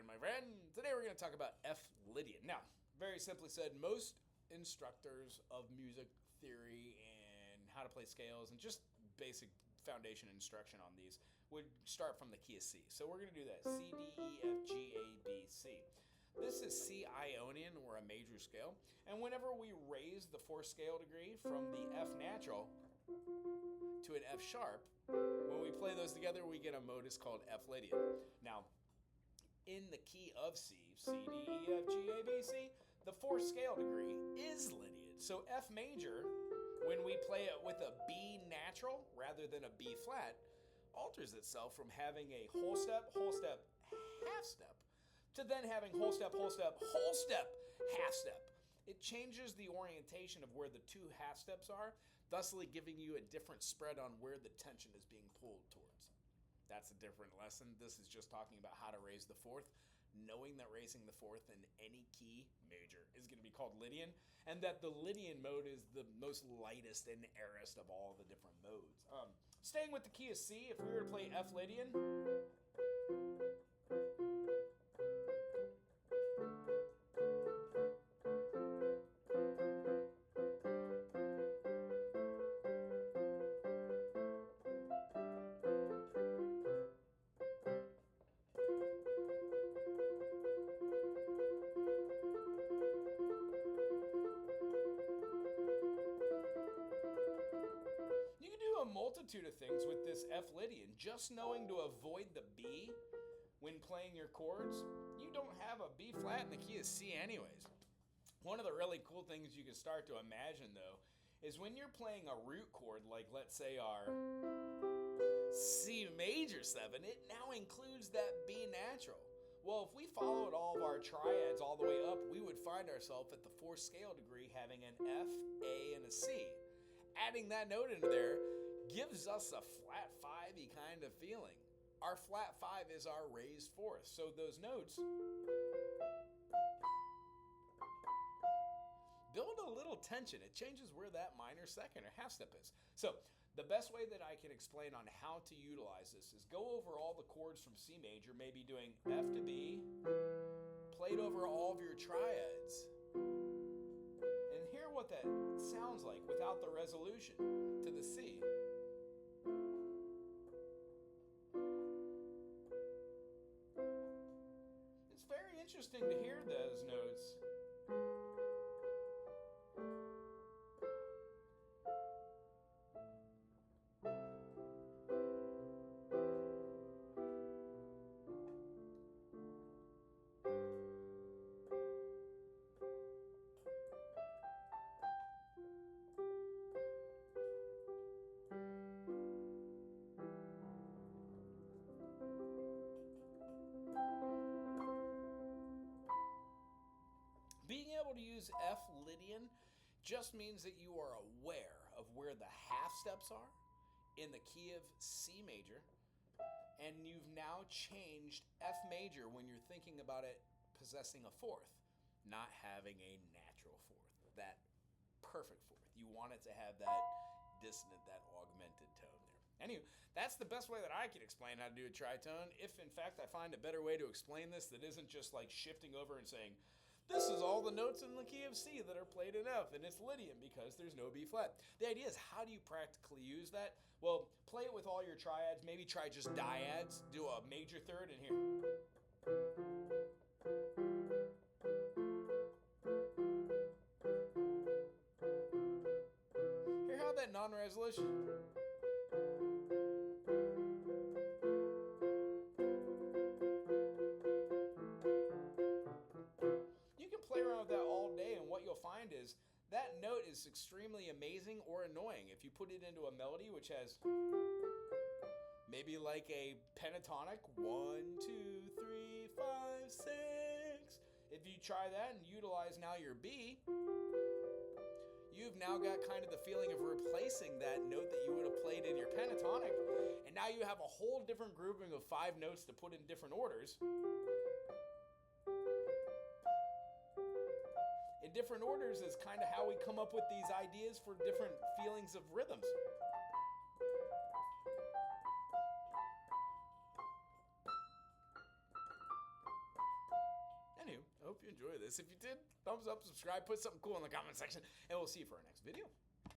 my friend. Today we're going to talk about F Lydian. Now, very simply said, most instructors of music theory and how to play scales and just basic foundation instruction on these would start from the key of C. So we're going to do that. C, D, E, F, G, A, B, C. This is C Ionian, or a major scale. And whenever we raise the fourth scale degree from the F natural to an F sharp, when we play those together, we get a modus called F Lydian. Now, in the key of C, C, D, E, F, G, A, B, C, the fourth scale degree is Lydian. So F major, when we play it with a B natural rather than a B flat, alters itself from having a whole step, half step, to then having whole step, half step. It changes the orientation of where the two half steps are, thusly giving you a different spread on where the tension is being pulled towards. That's a different lesson. This is just talking about how to raise the fourth, knowing that raising the fourth in any key major is going to be called Lydian, and that the Lydian mode is the most lightest and airest of all the different modes. Staying with the key of C, if we were to play F Lydian, a multitude of things with this F Lydian. Just knowing to avoid the B when playing your chords, you don't have a B flat in the key of C anyways. One of the really cool things you can start to imagine though is when you're playing a root chord, like let's say our C major 7, it now includes that B natural. Well, if we followed all of our triads all the way up, we would find ourselves at the fourth scale degree having an F, A, and a C. Adding that note into there gives us a flat 5-y kind of feeling. Our flat 5 is our raised fourth. So those notes build a little tension. It changes where that minor second or half step is. So the best way that I can explain on how to utilize this is go over all the chords from C major, maybe doing F to B, played over all of your triads, and hear what that sounds like without the resolution to the C. It's very interesting to hear those notes. Being able to use F Lydian just means that you are aware of where the half steps are in the key of C major, and you've now changed F major when you're thinking about it possessing a fourth, not having a natural fourth, that perfect fourth. You want it to have that dissonant, that augmented tone there. Anyway, that's the best way that I can explain how to do a tritone. If in fact I find a better way to explain this that isn't just like shifting over and saying, this is all the notes in the key of C that are played in F, and it's Lydian because there's no B flat. The idea is, how do you practically use that? Well, play it with all your triads. Maybe try just dyads. Do a major third in here. Hear how that non-resolution? Play around with that all day, and what you'll find is that note is extremely amazing or annoying. If you put it into a melody which has maybe like a pentatonic 1, 2, 3, 5, 6. If you try that and utilize now your B, you've now got kind of the feeling of replacing that note that you would have played in your pentatonic, and now you have a whole different grouping of 5 notes to put in different orders. In different orders is kind of how we come up with these ideas for different feelings of rhythms. hope you enjoy this. If you did, thumbs up, subscribe, put something cool in the comment section, and we'll see you for our next video.